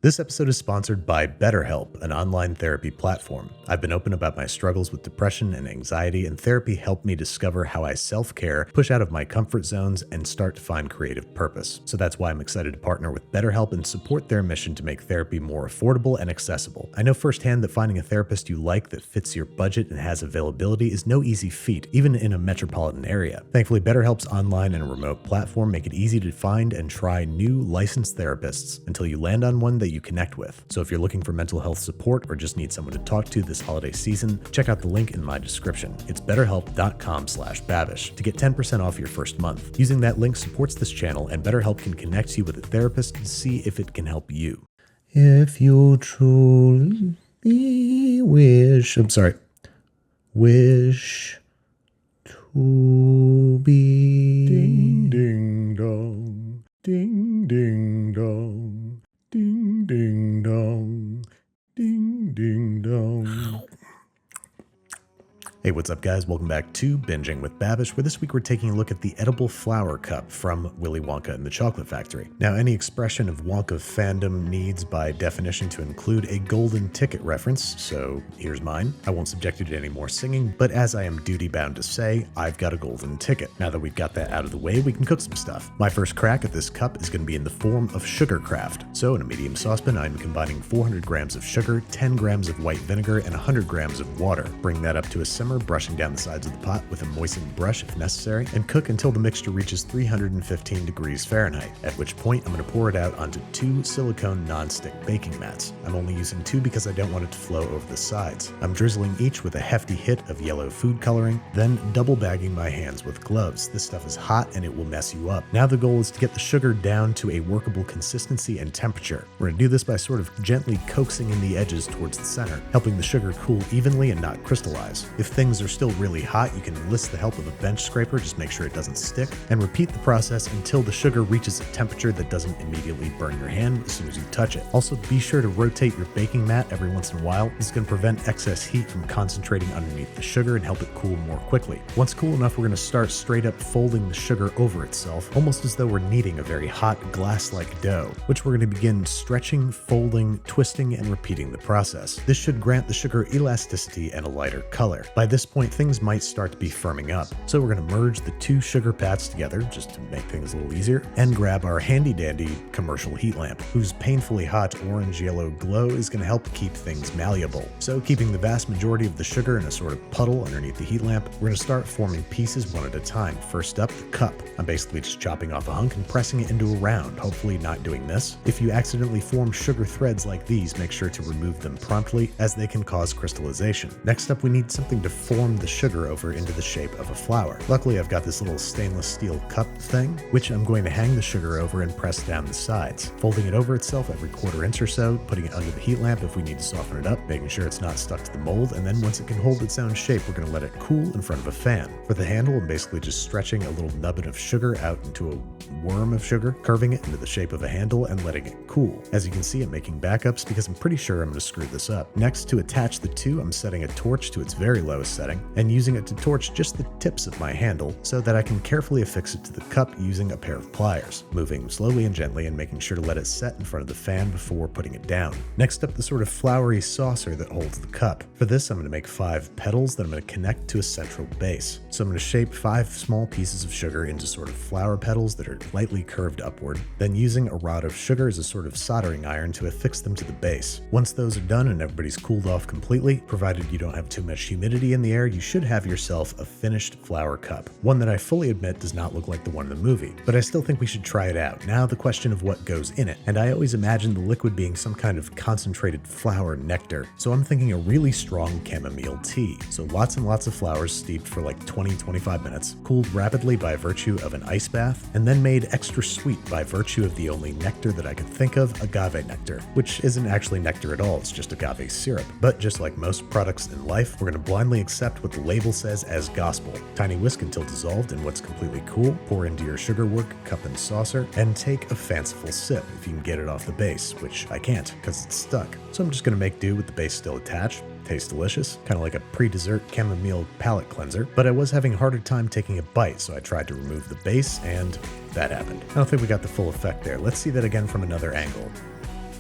This episode is sponsored by BetterHelp, an online therapy platform. I've been open about my struggles with depression and anxiety, and therapy helped me discover how I self-care, push out of my comfort zones, and start to find creative purpose. So that's why I'm excited to partner with BetterHelp and support their mission to make therapy more affordable and accessible. I know firsthand that finding a therapist you like that fits your budget and has availability is no easy feat, even in a metropolitan area. Thankfully, BetterHelp's online and remote platform make it easy to find and try new licensed therapists until you land on one that you connect with. So if you're looking for mental health support or just need someone to talk to this holiday season, check out the link in my description. It's betterhelp.com/Babish to get 10% off your first month. Using that link supports this channel, and BetterHelp can connect you with a therapist to see if it can help you. If you truly wish to be. Ding, ding, dong. Ding, ding, dong. Ding, ding, dong. Ding, ding, dong. Hey, what's up, guys? Welcome back to Binging with Babish, where this week we're taking a look at the edible flower cup from Willy Wonka and the Chocolate Factory. Now, any expression of Wonka fandom needs, by definition, to include a golden ticket reference, so here's mine. I won't subject you to any more singing, but as I am duty-bound to say, I've got a golden ticket. Now that we've got that out of the way, we can cook some stuff. My first crack at this cup is going to be in the form of sugar craft. So in a medium saucepan, I'm combining 400 grams of sugar, 10 grams of white vinegar, and 100 grams of water. Bring that up to a simmer, brushing down the sides of the pot with a moistened brush if necessary, and cook until the mixture reaches 315 degrees Fahrenheit, at which point I'm going to pour it out onto 2 silicone non-stick baking mats. I'm only using 2 because I don't want it to flow over the sides. I'm drizzling each with a hefty hit of yellow food coloring, then double bagging my hands with gloves. This stuff is hot and it will mess you up. Now the goal is to get the sugar down to a workable consistency and temperature. We're going to do this by sort of gently coaxing in the edges towards the center, helping the sugar cool evenly and not crystallize. If things are still really hot, you can enlist the help of a bench scraper, just make sure it doesn't stick, and repeat the process until the sugar reaches a temperature that doesn't immediately burn your hand as soon as you touch it. Also, be sure to rotate your baking mat every once in a while. This is going to prevent excess heat from concentrating underneath the sugar and help it cool more quickly. Once cool enough, we're going to start straight up folding the sugar over itself, almost as though we're kneading a very hot glass-like dough, which we're going to begin stretching, folding, twisting, and repeating the process. This should grant the sugar elasticity and a lighter color. By this point, things might start to be firming up. So we're going to merge the 2 sugar pads together, just to make things a little easier, and grab our handy-dandy commercial heat lamp, whose painfully hot orange-yellow glow is going to help keep things malleable. So keeping the vast majority of the sugar in a sort of puddle underneath the heat lamp, we're going to start forming pieces one at a time. First up, the cup. I'm basically just chopping off a hunk and pressing it into a round, hopefully not doing this. If you accidentally form sugar threads like these, make sure to remove them promptly, as they can cause crystallization. Next up, we need something to form the sugar over into the shape of a flower. Luckily, I've got this little stainless steel cup thing, which I'm going to hang the sugar over and press down the sides, folding it over itself every quarter inch or so, putting it under the heat lamp if we need to soften it up, making sure it's not stuck to the mold, and then once it can hold its own shape, we're going to let it cool in front of a fan. For the handle, I'm basically just stretching a little nubbin of sugar out into a worm of sugar, curving it into the shape of a handle and letting it cool. As you can see, I'm making backups because I'm pretty sure I'm going to screw this up. Next, to attach the 2, I'm setting a torch to its very lowest setting and using it to torch just the tips of my handle so that I can carefully affix it to the cup using a pair of pliers, moving slowly and gently and making sure to let it set in front of the fan before putting it down. Next up, the sort of flowery saucer that holds the cup. For this, I'm going to make 5 petals that I'm going to connect to a central base. So I'm going to shape 5 small pieces of sugar into sort of flower petals that are lightly curved upward, then using a rod of sugar as a sort of soldering iron to affix them to the base. Once those are done and everybody's cooled off completely, provided you don't have too much humidity in the air, you should have yourself a finished flower cup. One that I fully admit does not look like the one in the movie, but I still think we should try it out. Now the question of what goes in it, and I always imagined the liquid being some kind of concentrated flower nectar, so I'm thinking a really strong chamomile tea. So lots and lots of flowers steeped for like 20-25 minutes, cooled rapidly by virtue of an ice bath, and then made extra sweet by virtue of the only nectar that I could think of, agave nectar, which isn't actually nectar at all, it's just agave syrup. But just like most products in life, we're going to blindly accept what the label says as gospel. Tiny whisk until dissolved in what's completely cool, pour into your sugar work, cup and saucer, and take a fanciful sip if you can get it off the base, which I can't because it's stuck. So I'm just going to make do with the base still attached. Tastes delicious, kind of like a pre-dessert chamomile palate cleanser, but I was having a harder time taking a bite, so I tried to remove the base, and that happened. I don't think we got the full effect there. Let's see that again from another angle.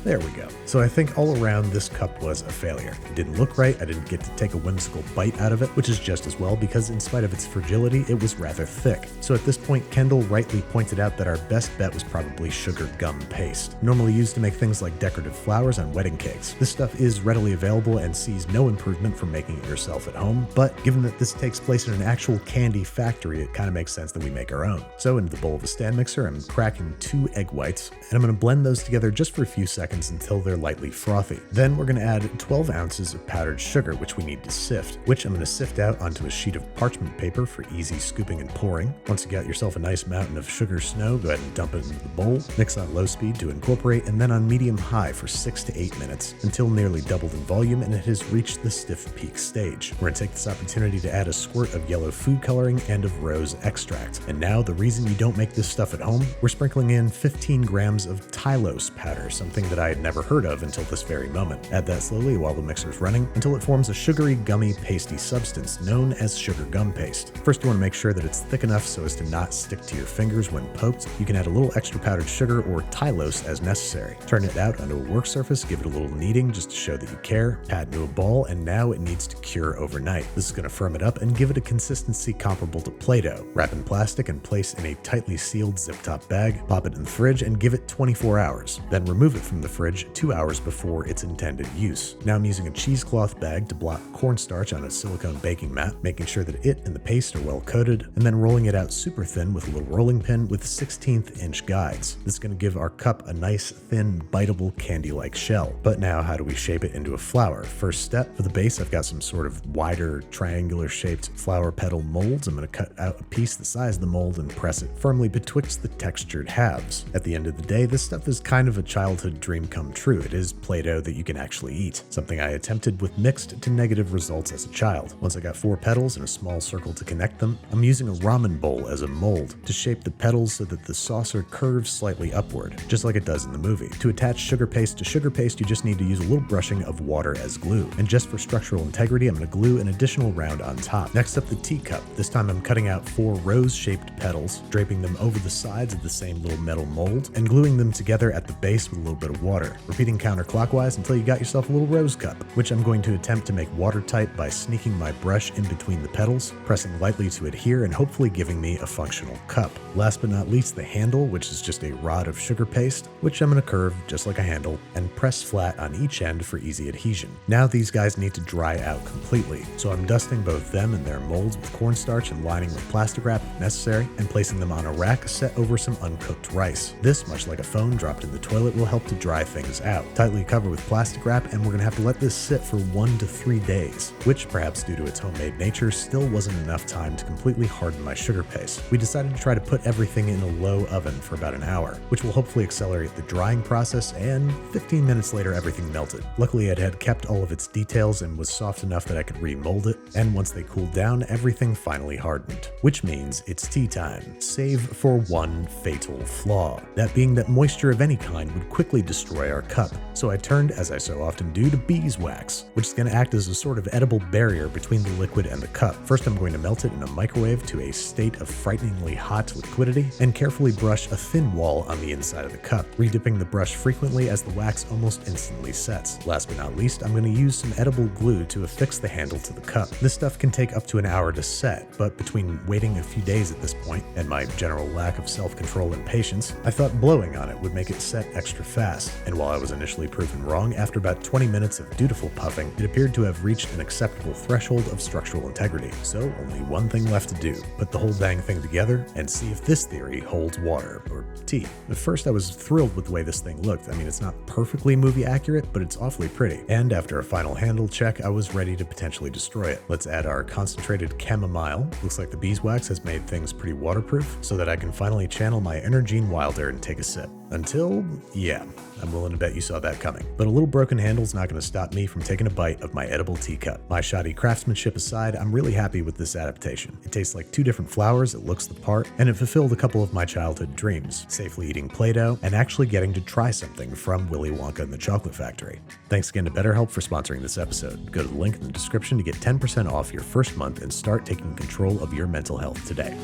There we go. So I think all around this cup was a failure. It didn't look right, I didn't get to take a whimsical bite out of it, which is just as well because in spite of its fragility, it was rather thick. So at this point, Kendall rightly pointed out that our best bet was probably sugar gum paste, normally used to make things like decorative flowers on wedding cakes. This stuff is readily available and sees no improvement from making it yourself at home, but given that this takes place in an actual candy factory, it kind of makes sense that we make our own. So into the bowl of a stand mixer, I'm cracking 2 egg whites, and I'm going to blend those together just for a few seconds until they're lightly frothy. Then we're going to add 12 ounces of powdered sugar, which we need to sift, which I'm going to sift out onto a sheet of parchment paper for easy scooping and pouring. Once you got yourself a nice mountain of sugar snow, go ahead and dump it into the bowl, mix on low speed to incorporate, and then on medium-high for 6 to 8 minutes until nearly doubled in volume and it has reached the stiff peak stage. We're going to take this opportunity to add a squirt of yellow food coloring and of rose extract. And now the reason you don't make this stuff at home, we're sprinkling in 15 grams of Tylose powder, something that I had never heard of until this very moment. Add that slowly while the mixer's running until it forms a sugary, gummy, pasty substance known as sugar gum paste. First, you want to make sure that it's thick enough so as to not stick to your fingers when poked. You can add a little extra powdered sugar or Tylose as necessary. Turn it out onto a work surface, give it a little kneading just to show that you care, pat into a ball, and now it needs to cure overnight. This is going to firm it up and give it a consistency comparable to Play-Doh. Wrap in plastic and place in a tightly sealed zip-top bag, pop it in the fridge, and give it 24 hours. Then remove it from the fridge 2 hours before its intended use. Now I'm using a cheesecloth bag to block cornstarch on a silicone baking mat, making sure that it and the paste are well coated, and then rolling it out super thin with a little rolling pin with 16th inch guides. This is going to give our cup a nice, thin, biteable, candy-like shell. But now how do we shape it into a flower? First step, for the base, I've got some sort of wider, triangular-shaped flower petal molds. I'm going to cut out a piece the size of the mold and press it firmly betwixt the textured halves. At the end of the day, this stuff is kind of a childhood dream come true. It is Play-Doh that you can actually eat, something I attempted with mixed to negative results as a child. Once I got 4 petals and a small circle to connect them, I'm using a ramen bowl as a mold to shape the petals so that the saucer curves slightly upward, just like it does in the movie. To attach sugar paste to sugar paste, you just need to use a little brushing of water as glue. And just for structural integrity, I'm going to glue an additional round on top. Next up, the teacup. This time I'm cutting out 4 rose-shaped petals, draping them over the sides of the same little metal mold, and gluing them together at the base with a little bit of water, repeating counterclockwise until you got yourself a little rose cup, which I'm going to attempt to make watertight by sneaking my brush in between the petals, pressing lightly to adhere, and hopefully giving me a functional cup. Last but not least, the handle, which is just a rod of sugar paste, which I'm going to curve just like a handle and press flat on each end for easy adhesion. Now these guys need to dry out completely, so I'm dusting both them and their molds with cornstarch and lining with plastic wrap if necessary, and placing them on a rack set over some uncooked rice. This, much like a phone dropped in the toilet, will help to dry things out. Tightly cover with plastic wrap, and we're going to have to let this sit for 1 to 3 days, which, perhaps due to its homemade nature, still wasn't enough time to completely harden my sugar paste. We decided to try to put everything in a low oven for about an hour, which will hopefully accelerate the drying process, and 15 minutes later everything melted. Luckily it had kept all of its details and was soft enough that I could remold it, and once they cooled down, everything finally hardened. Which means it's tea time, save for one fatal flaw, that being that moisture of any kind would quickly destroy our cup. So I turned, as I so often do, to beeswax, which is going to act as a sort of edible barrier between the liquid and the cup. First I'm going to melt it in a microwave to a state of frighteningly hot liquidity, and carefully brush a thin wall on the inside of the cup, redipping the brush frequently as the wax almost instantly sets. Last but not least, I'm going to use some edible glue to affix the handle to the cup. This stuff can take up to an hour to set, but between waiting a few days at this point and my general lack of self-control and patience, I thought blowing on it would make it set extra fast. And while I was initially proven wrong, after about 20 minutes of dutiful puffing, it appeared to have reached an acceptable threshold of structural integrity. So only one thing left to do: put the whole dang thing together and see if this theory holds water, or tea. At first I was thrilled with the way this thing looked. I mean, it's not perfectly movie accurate, but it's awfully pretty. And after a final handle check, I was ready to potentially destroy it. Let's add our concentrated chamomile. Looks like the beeswax has made things pretty waterproof, so that I can finally channel my inner Gene Wilder and take a sip. Until, yeah, I'm willing to bet you saw that coming. But a little broken handle's not going to stop me from taking a bite of my edible teacup. My shoddy craftsmanship aside, I'm really happy with this adaptation. It tastes like 2 different flowers, it looks the part, and it fulfilled a couple of my childhood dreams: safely eating Play-Doh and actually getting to try something from Willy Wonka and the Chocolate Factory. Thanks again to BetterHelp for sponsoring this episode. Go to the link in the description to get 10% off your first month and start taking control of your mental health today.